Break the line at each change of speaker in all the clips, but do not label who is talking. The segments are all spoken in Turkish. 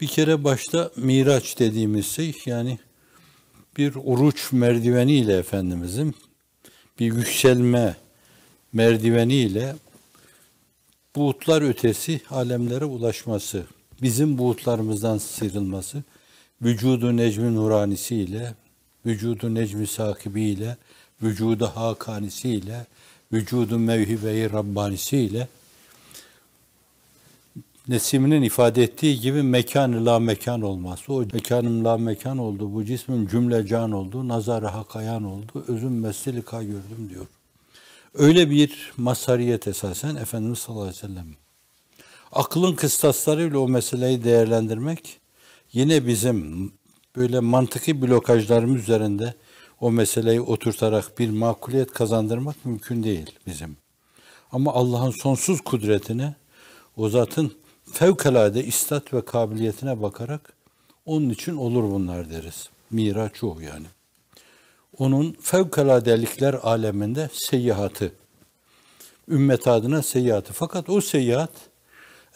Bir kere başta Miraç dediğimiz şey, yani bir uruç merdiveniyle Efendimizin bir yükselme merdiveniyle buğutlar ötesi alemlere ulaşması, bizim buğutlarımızdan sıyrılması, vücudu necmi nuranisiyle, vücudu necmi sakibiyle, vücudu hakanisiyle, vücudu mevhibe-i rabbanisiyle, Nesimi'nin ifade ettiği gibi mekan-ı la mekan olması, o mekanın la mekan oldu, bu cismin cümle can oldu, nazar-ı hakayan oldu, özüm meslika gördüm diyor. Öyle bir mazhariyet esasen Efendimiz sallallahu aleyhi ve sellem. Aklın kıstaslarıyla o meseleyi değerlendirmek, yine bizim böyle mantıki blokajlarımız üzerinde o meseleyi oturtarak bir makuliyet kazandırmak mümkün değil bizim. Ama Allah'ın sonsuz kudretine, o zatın fevkalade istat ve kabiliyetine bakarak onun için olur bunlar deriz. Miraç o yani. Onun fevkaladelikler aleminde seyyahatı, ümmet adına seyyahatı. Fakat o seyyahat,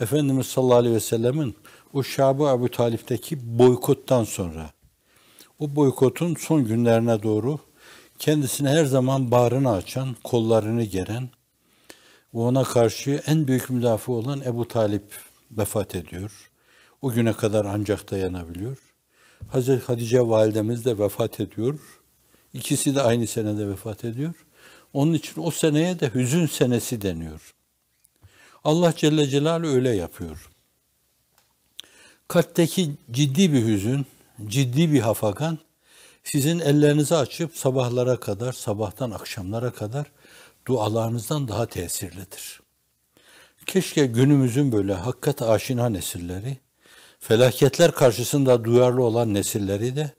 Efendimiz sallallahu aleyhi ve sellemin o Şab-ı Ebu Talip'teki boykottan sonra, o boykotun son günlerine doğru kendisine her zaman bağrını açan, kollarını geren ve ona karşı en büyük müdafaa olan Ebu Talip vefat ediyor. O güne kadar ancak dayanabiliyor. Hazreti Hatice validemiz de vefat ediyor. İkisi de aynı senede vefat ediyor. Onun için o seneye de hüzün senesi deniyor. Allah Celle Celaluhu öyle yapıyor. Kalpteki ciddi bir hüzün, ciddi bir hafakan sizin ellerinizi açıp sabahlara kadar, sabahtan akşamlara kadar dualarınızdan daha tesirlidir. Keşke günümüzün böyle hakikat aşina nesilleri, felaketler karşısında duyarlı olan nesilleri de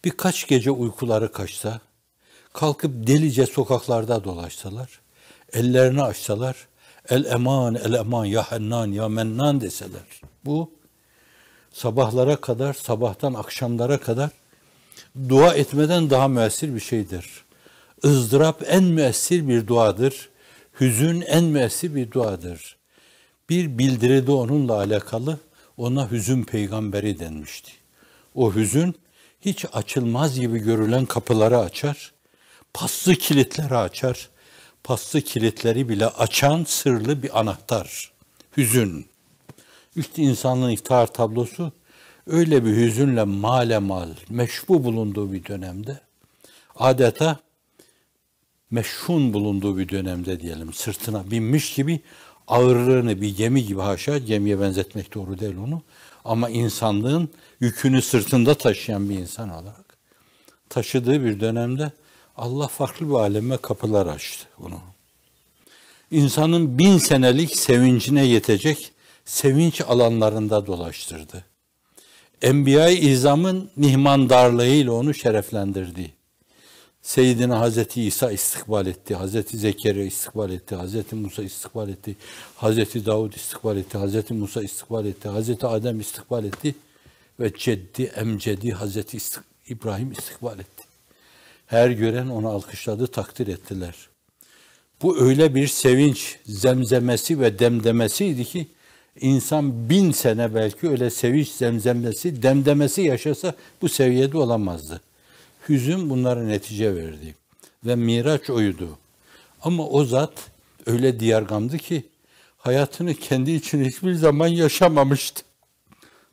birkaç gece uykuları kaçsa, kalkıp delice sokaklarda dolaşsalar, ellerini açsalar, el eman ya hennan ya mennan deseler. Bu sabahlara kadar, sabahtan akşamlara kadar dua etmeden daha müessir bir şeydir. ızdırap en müessir bir duadır. Hüzün en müessir bir duadır. Bir bildiride onunla alakalı ona hüzün peygamberi denmişti. O hüzün hiç açılmaz gibi görülen kapıları açar, paslı kilitleri açar, paslı kilitleri bile açan sırlı bir anahtar. Hüzün. İşte insanlığın iftihar tablosu öyle bir hüzünle malemal, meşbu bulunduğu bir dönemde, adeta meşhun bulunduğu bir dönemde diyelim, sırtına binmiş gibi ağırlığını bir gemi gibi, haşa, gemiye benzetmek doğru değil onu, ama insanlığın yükünü sırtında taşıyan bir insan olarak taşıdığı bir dönemde Allah farklı bir aleme kapılar açtı onu. İnsanın 1000 senelik sevincine yetecek sevinç alanlarında dolaştırdı. Enbiya-i İzam'ın mihmandarlığıyla onu şereflendirdi. Seyyidina Hazreti İsa istikbal etti, Hazreti Zekeriya istikbal etti, Hazreti Musa istikbal etti, Hazreti Davud istikbal etti, Hazreti Musa istikbal etti, Hazreti Adem istikbal etti ve ceddi emcedi Hazreti İbrahim istikbal etti. Her gören onu alkışladı, takdir ettiler. Bu öyle bir sevinç zemzemesi ve demdemesiydi ki insan 1000 sene belki öyle sevinç zemzemesi, demdemesi yaşasa bu seviyede olamazdı. Hüzün bunlara netice verdi. Ve Miraç oydu. Ama o zat öyle diyargamdı ki hayatını kendi için hiçbir zaman yaşamamıştı.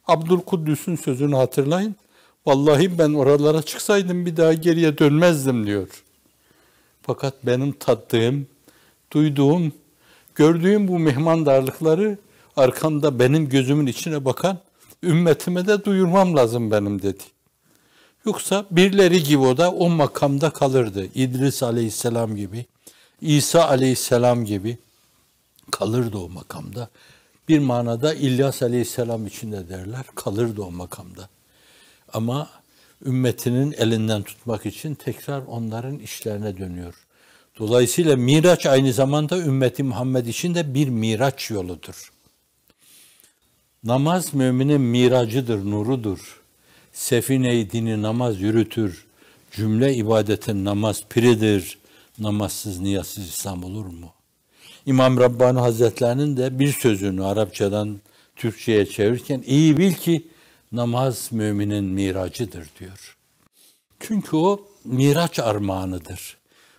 Abdülkuddüs'ün sözünü hatırlayın. Vallahi ben oralara çıksaydım bir daha geriye dönmezdim diyor. Fakat benim tattığım, duyduğum, gördüğüm bu mihmandarlıkları arkamda benim gözümün içine bakan ümmetime de duyurmam lazım benim dedi. Yoksa birileri gibi o da o makamda kalırdı. İdris aleyhisselam gibi, İsa aleyhisselam gibi kalırdı o makamda. Bir manada İlyas aleyhisselam içinde derler, kalırdı o makamda. Ama ümmetinin elinden tutmak için tekrar onların işlerine dönüyor. Dolayısıyla Miraç aynı zamanda ümmeti Muhammed için de bir miraç yoludur. Namaz müminin miracıdır, nurudur. Sefine-i dini namaz yürütür. Cümle ibadetin namaz piridir. Namazsız, niyazsız İslam olur mu? İmam Rabbani Hazretlerinin de bir sözünü Arapçadan Türkçe'ye çevirirken iyi bil ki Namaz müminin miracıdır diyor. Çünkü o miraç armağanıdır.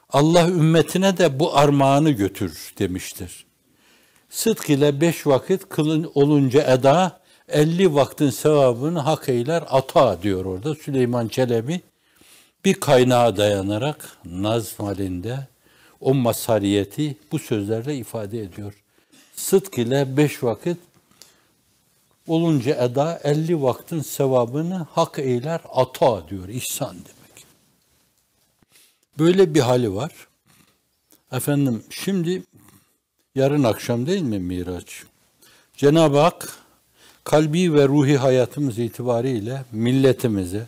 Allah ümmetine de bu armağanı götür demiştir. Sıdk ile 5 vakit kılın olunca eda, 50 vaktin sevabını hak eyler ata diyor orada Süleyman Çelebi. Bir kaynağa dayanarak nazm halinde o masariyeti bu sözlerle ifade ediyor. Sıdk ile 5 vakit olunca eda 50 vaktin sevabını hak eyler ata diyor. İhsan demek. Böyle bir hali var. Efendim şimdi yarın akşam değil mi Miraç? Cenab-ı Hak kalbi ve ruhi hayatımız itibariyle milletimize,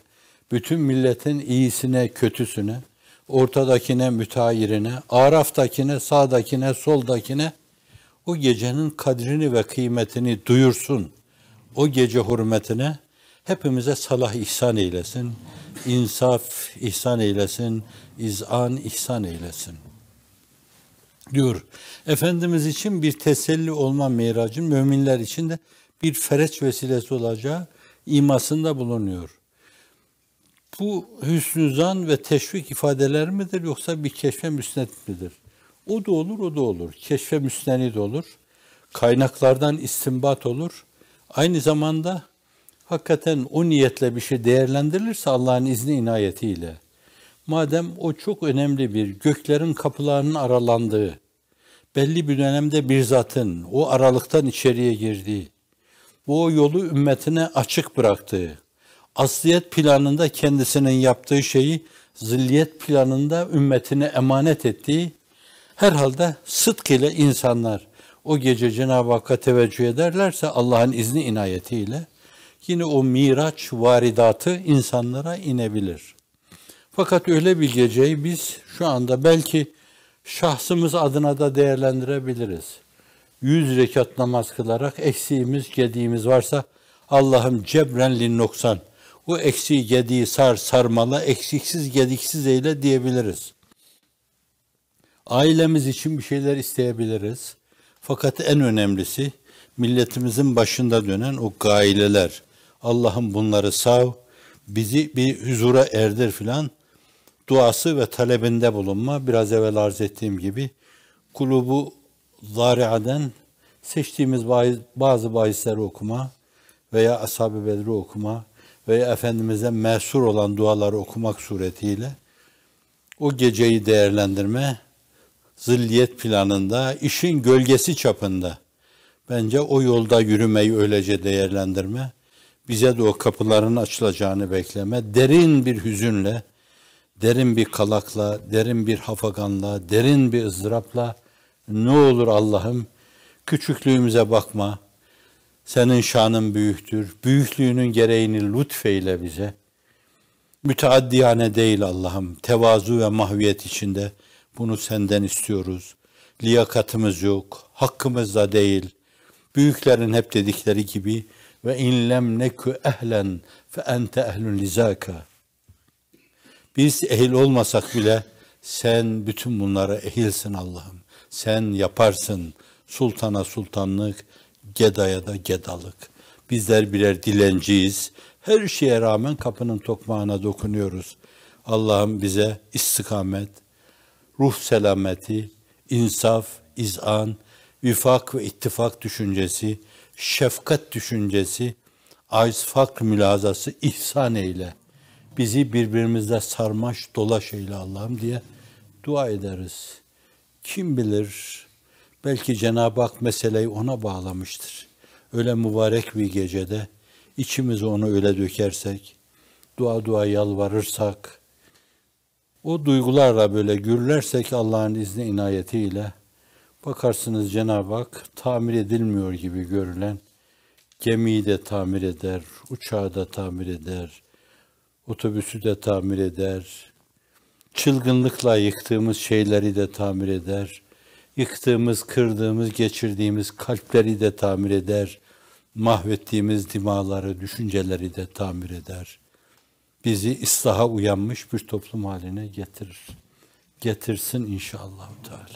bütün milletin iyisine, kötüsüne, ortadakine, müteahhirine, araftakine, sağdakine, soldakine o gecenin kadrini ve kıymetini duyursun. O gece hürmetine hepimize salah ihsan eylesin, insaf ihsan eylesin, izan ihsan eylesin diyor. Efendimiz için bir teselli olma miracın müminler için de bir fereç vesilesi olacağı imasında bulunuyor. Bu hüsnü zan ve teşvik ifadeler midir yoksa bir keşfe müsned midir? O da olur, o da olur. Keşfe müsned olur. Kaynaklardan istinbat olur. Aynı zamanda hakikaten o niyetle bir şey değerlendirilirse Allah'ın izni inayetiyle. Madem o çok önemli bir göklerin kapılarının aralandığı, belli bir dönemde bir zatın o aralıktan içeriye girdiği, bu yolu ümmetine açık bıraktığı, asliyet planında kendisinin yaptığı şeyi zilliyet planında ümmetine emanet ettiği, herhalde sıdk ile insanlar o gece Cenab-ı Hakk'a teveccüh ederlerse Allah'ın izni inayetiyle yine o miraç varidatı insanlara inebilir. Fakat öyle bir geceyi biz şu anda belki şahsımız adına da değerlendirebiliriz. 100 rekat namaz kılarak eksiğimiz, gediğimiz varsa Allah'ım cebren linnoksan, o eksiği, gediği sarmala, eksiksiz, gediksiz eyle diyebiliriz. Ailemiz için bir şeyler isteyebiliriz. Fakat en önemlisi milletimizin başında dönen o gaileler. Allah'ım bunları sav, bizi bir huzura erdir filan duası ve talebinde bulunma. Biraz evvel arz ettiğim gibi kulubu zariaden seçtiğimiz bazı bahisleri okuma veya Ashab-ı Bedr'i okuma veya Efendimiz'e mesur olan duaları okumak suretiyle o geceyi değerlendirme, zilliyet planında, işin gölgesi çapında bence o yolda yürümeyi öylece değerlendirme, bize de o kapıların açılacağını bekleme, derin bir hüzünle, derin bir kalakla, derin bir hafaganla, derin bir ızdırapla ne olur Allah'ım küçüklüğümüze bakma, senin şanın büyüktür, büyüklüğünün gereğini lütfeyle bize. Müteaddiyane değil Allah'ım, tevazu ve mahviyet içinde bunu senden istiyoruz. Liyakatımız yok, hakkımız da değil. Büyüklerin hep dedikleri gibi ve in lem neku ehlen fe ente ehlun lizaka. Biz ehil olmasak bile sen bütün bunlara ehilsin Allah'ım. Sen yaparsın sultana sultanlık, gedaya da gedalık. Bizler birer dilenciyiz. Her şeye rağmen kapının tokmağına dokunuyoruz. Allah'ım bize istikamet, ruh selameti, insaf, izan, vifak ve ittifak düşüncesi, şefkat düşüncesi, acz fakr mülazası ihsan eyle. Bizi birbirimizle sarmaş dolaş eyle Allah'ım diye dua ederiz. Kim bilir, belki Cenab-ı Hak meseleyi ona bağlamıştır. Öyle mübarek bir gecede içimizi onu öyle dökersek, dua yalvarırsak, o duygularla böyle gürlersek Allah'ın izni inayetiyle bakarsınız Cenab-ı Hak tamir edilmiyor gibi görülen gemiyi de tamir eder, uçağı da tamir eder, otobüsü de tamir eder, çılgınlıkla yıktığımız şeyleri de tamir eder, yıktığımız, kırdığımız, geçirdiğimiz kalpleri de tamir eder, mahvettiğimiz dimaları, düşünceleri de tamir eder. Bizi ıslaha uyanmış bir toplum haline getirir. Getirsin inşallah Teala.